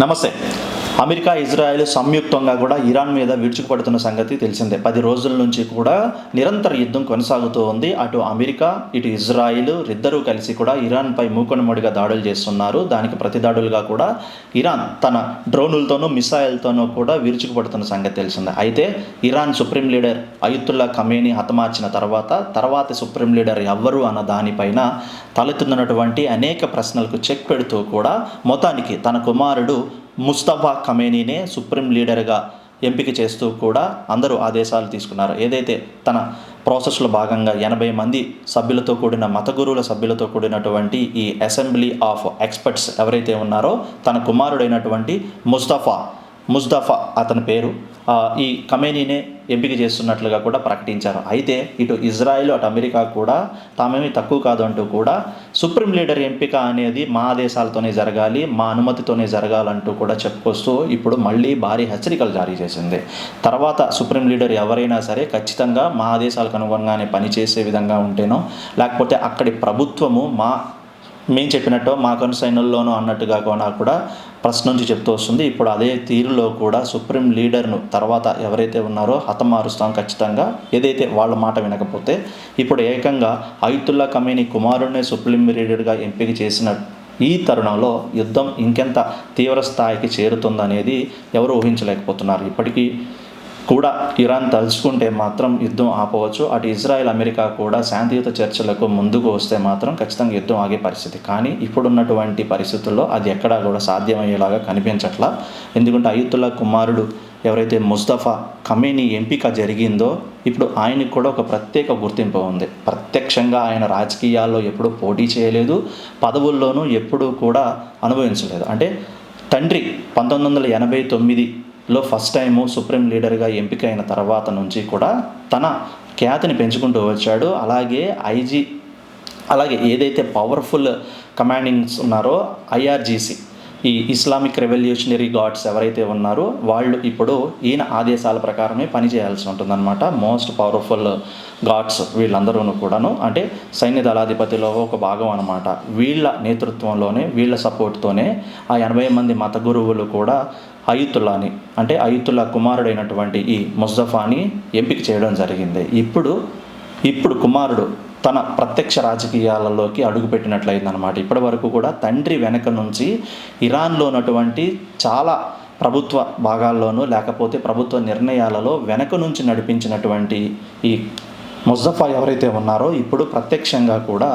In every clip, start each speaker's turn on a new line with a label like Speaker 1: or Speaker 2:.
Speaker 1: నమస్తే. America, Israel సంయుక్తంగా కూడా ఇరాన్ మీద విరుచుకుపడుతున్న సంగతి తెలిసిందే. 10 రోజుల నుంచి కూడా నిరంతర యుద్ధం కొనసాగుతూ ఉంది. అటు అమెరికా, ఇటు ఇజ్రాయిల్ ఇద్దరూ కలిసి కూడా ఇరాన్పై మూకుమ్మడిగా దాడులు చేస్తున్నారు. దానికి ప్రతిదాడులుగా కూడా ఇరాన్ తన డ్రోనులతోనూ మిసైల్తోనూ కూడా విరుచుకుపడుతున్న సంగతి తెలిసిందే. అయితే Iran supreme leader Ayatollah Khamenei హతమార్చిన తర్వాత సుప్రీం లీడర్ ఎవ్వరు అన్న దానిపైన తలెత్తుతున్నటువంటి అనేక ప్రశ్నలకు చెక్ పెడుతూ కూడా మొత్తానికి తన కుమారుడు ముస్తఫా ఖమేనీనే సుప్రీం లీడర్గా ఎంపిక చేస్తూ కూడా అందరూ ఆదేశాలు తీసుకున్నారు. ఏదైతే తన ప్రాసెస్లో భాగంగా 80 మంది సభ్యులతో కూడిన మత గురువుల సభ్యులతో కూడినటువంటి ఈ అసెంబ్లీ ఆఫ్ ఎక్స్పర్ట్స్ ఎవరైతే ఉన్నారో తన కుమారుడైనటువంటి ముస్తఫా అతని పేరు ఈ ఖమేనీనే ఎంపిక చేస్తున్నట్లుగా కూడా ప్రకటించారు. అయితే ఇటు ఇజ్రాయిల్ అటు అమెరికా కూడా తామేమీ తక్కువ కాదు అంటూ కూడా సుప్రీం లీడర్ ఎంపిక అనేది మా ఆదేశాలతోనే జరగాలి, మా అనుమతితోనే జరగాలంటూ కూడా చెప్పుకొస్తూ ఇప్పుడు మళ్ళీ భారీ హెచ్చరికలు జారీ చేసింది. తర్వాత సుప్రీం లీడర్ ఎవరైనా సరే ఖచ్చితంగా మా ఆదేశాలకు అనుగుణంగానే పనిచేసే విధంగా ఉంటేనో లేకపోతే అక్కడి ప్రభుత్వము మేము చెప్పినట్టు మా కన్సైన్లోనూ అన్నట్టుగా కూడా ప్రశ్నించి చెప్తూ వస్తుంది. ఇప్పుడు అదే తీరులో కూడా సుప్రీం లీడర్ను తర్వాత ఎవరైతే ఉన్నారో హతమారుస్తాం ఖచ్చితంగా, ఏదైతే వాళ్ళ మాట వినకపోతే. ఇప్పుడు ఏకంగా అయతుల్లా ఖమేనీ కుమారుడినే సుప్రీం లీడర్గా ఎంపిక చేసిన ఈ తరుణంలో యుద్ధం ఇంకెంత తీవ్ర స్థాయికి చేరుతుందనేది ఎవరు ఊహించలేకపోతున్నారు. ఇప్పటికీ కూడా ఇరాన్ తలుచుకుంటే మాత్రం యుద్ధం ఆపవచ్చు. అటు ఇజ్రాయెల్ అమెరికా కూడా శాంతియుత చర్చలకు ముందుకు వస్తే మాత్రం ఖచ్చితంగా యుద్ధం ఆగే పరిస్థితి. కానీ ఇప్పుడున్నటువంటి పరిస్థితుల్లో అది ఎక్కడా కూడా సాధ్యమయ్యేలాగా కనిపించట్లా. ఎందుకంటే అయతుల్లా కుమారుడు ఎవరైతే ముస్తఫా ఖమేనీ ఎంపిక జరిగిందో ఇప్పుడు ఆయనకు కూడా ఒక ప్రత్యేక గుర్తింపు ఉంది. ప్రత్యక్షంగా ఆయన రాజకీయాల్లో ఎప్పుడూ పోటీ చేయలేదు, పదవుల్లోనూ ఎప్పుడూ కూడా అనుభవించలేదు. అంటే తండ్రి 1989లో ఫస్ట్ టైము సుప్రీం లీడర్గా ఎంపిక అయిన తర్వాత నుంచి కూడా తన ఖ్యాతిని పెంచుకుంటూ వచ్చాడు. అలాగే ఏదైతే పవర్ఫుల్ కమాండింగ్స్ ఉన్నారో IRGC, ఈ ఇస్లామిక్ రెవల్యూషనరీ గార్డ్స్ ఎవరైతే ఉన్నారో వాళ్ళు ఇప్పుడు ఈయన ఆదేశాల ప్రకారమే పనిచేయాల్సి ఉంటుందన్నమాట. మోస్ట్ పవర్ఫుల్ గార్డ్స్ వీళ్ళందరూ కూడాను అంటే సైన్య దళాధిపతిలో ఒక భాగం అనమాట. వీళ్ళ నేతృత్వంలోనే వీళ్ళ సపోర్ట్తోనే ఆ 80 మంది మత గురువులు కూడా అయతుల్లా కుమారుడైనటువంటి ఈ ముస్తఫాని ఎంపిక చేయడం జరిగింది. ఇప్పుడు కుమారుడు తన ప్రత్యక్ష రాజకీయాలలోకి అడుగుపెట్టినట్లయిందనమాట. ఇప్పటి వరకు కూడా తండ్రి వెనక నుంచి ఇరాన్లో ఉన్నటువంటి చాలా ప్రభుత్వ భాగాల్లోనూ లేకపోతే ప్రభుత్వ నిర్ణయాలలో వెనక నుంచి నడిపించినటువంటి ఈ ముస్తఫా ఎవరైతే ఉన్నారో ఇప్పుడు ప్రత్యక్షంగా కూడా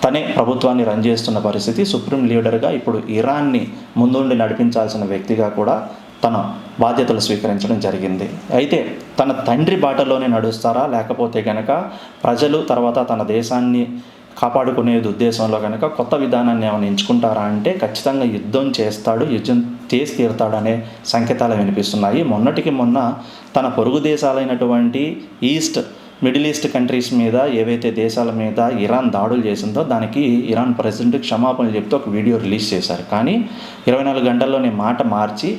Speaker 1: తనే ప్రభుత్వాన్ని రన్ చేస్తున్న పరిస్థితి. సుప్రీం లీడర్గా ఇప్పుడు ఇరాన్ని ముందుండి నడిపించాల్సిన వ్యక్తిగా కూడా తన బాధ్యతలు స్వీకరించడం జరిగింది. అయితే తన తండ్రి బాటలోనే నడుస్తారా లేకపోతే కనుక ప్రజలు తర్వాత తన దేశాన్ని కాపాడుకునేది ఉద్దేశంలో కనుక కొత్త విధానాన్ని ఏమైనా ఎంచుకుంటారా అంటే ఖచ్చితంగా యుద్ధం చేసి తీరుతాడనే సంకేతాలు వినిపిస్తున్నాయి. మొన్నటికి మొన్న తన పొరుగు దేశాలైనటువంటి మిడిల్ ఈస్ట్ కంట్రీస్ మీద ఏవైతే దేశాల మీద ఇరాన్ దాడులు చేసిందో దానికి ఇరాన్ ప్రెసిడెంట్ క్షమాపణలు చెప్తూ ఒక వీడియో రిలీజ్ చేశారు. కానీ 24 గంటల్లోనే మాట మార్చి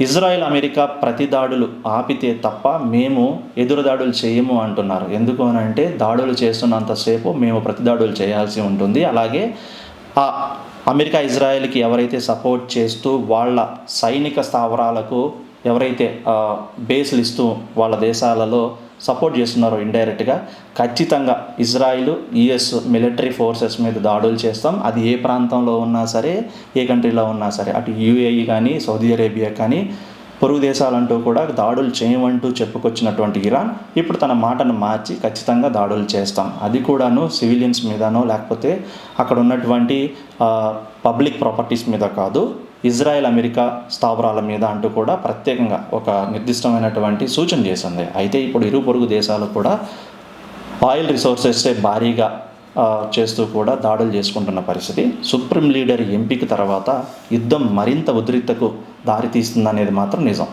Speaker 1: ఇజ్రాయెల్ అమెరికా ప్రతిదాడులు ఆపితే తప్ప మేము ఎదురుదాడులు చేయము అంటున్నారు. ఎందుకు అనంటే దాడులు చేస్తున్నంతసేపు మేము ప్రతిదాడులు చేయాల్సి ఉంటుంది. అలాగే ఆ అమెరికా ఇజ్రాయెల్కి ఎవరైతే సపోర్ట్ చేస్తూ వాళ్ళ సైనిక స్థావరాలకు ఎవరైతే బేస్లు ఇస్తూ వాళ్ళ దేశాలలో సపోర్ట్ చేస్తున్నారో ఇండైరెక్ట్గా ఖచ్చితంగా ఇజ్రాయిల్ US మిలిటరీ ఫోర్సెస్ మీద దాడులు చేస్తాం. అది ఏ ప్రాంతంలో ఉన్నా సరే, ఏ కంట్రీలో ఉన్నా సరే, అటు UAE కానీ సౌదీ అరేబియా కానీ పొరుగు దేశాలంటూ కూడా దాడులు చేయమంటూ చెప్పుకొచ్చినటువంటి ఇరాన్ ఇప్పుడు తన మాటను మార్చి ఖచ్చితంగా దాడులు చేస్తాం, అది కూడాను సివిలియన్స్ మీదనో లేకపోతే అక్కడ ఉన్నటువంటి పబ్లిక్ ప్రాపర్టీస్ మీద కాదు, ఇజ్రాయెల్ అమెరికా స్థావరాల మీద అంటూ కూడా ప్రత్యేకంగా ఒక నిర్దిష్టమైనటువంటి సూచన చేసింది. అయితే ఇప్పుడు ఇరు పొరుగు దేశాలు కూడా ఆయిల్ రిసోర్సెస్ భారీగా చేస్తూ కూడా దాడులు చేసుకుంటున్న పరిస్థితి. సుప్రీం లీడర్ ఎంపిక తర్వాత యుద్ధం మరింత ఉద్రిక్తకు దారితీస్తుందనేది మాత్రం నిజం.